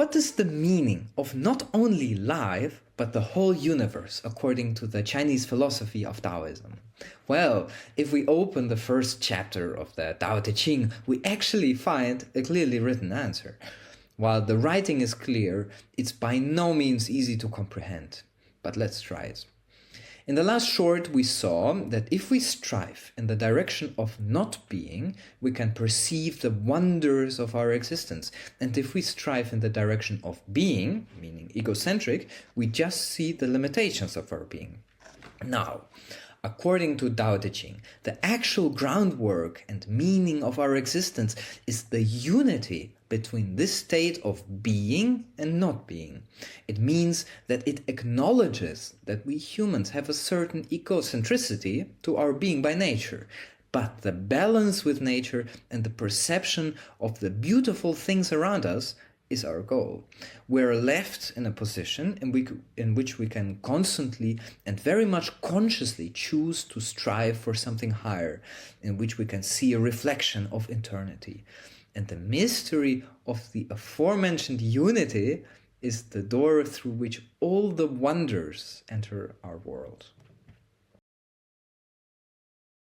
What is the meaning of not only life, but the whole universe, according to the Chinese philosophy of Taoism? Well, if we open the first chapter of the Laotse Ching, we actually find a clearly written answer. While the writing is clear, it's by no means easy to comprehend. But let's try it. In the last short, we saw that if we strive in the direction of not being, we can perceive the wonders of our existence. And if we strive in the direction of being, meaning egocentric, we just see the limitations of our being. Now, according to Tao Te Ching, the actual groundwork and meaning of our existence is the unity between this state of being and not being. It means that it acknowledges that we humans have a certain egocentricity to our being by nature, but the balance with nature and the perception of the beautiful things around us is our goal. We're left in a position in which we can constantly and very much consciously choose to strive for something higher, in which we can see a reflection of eternity. And the mystery of the aforementioned unity is the door through which all the wonders enter our world.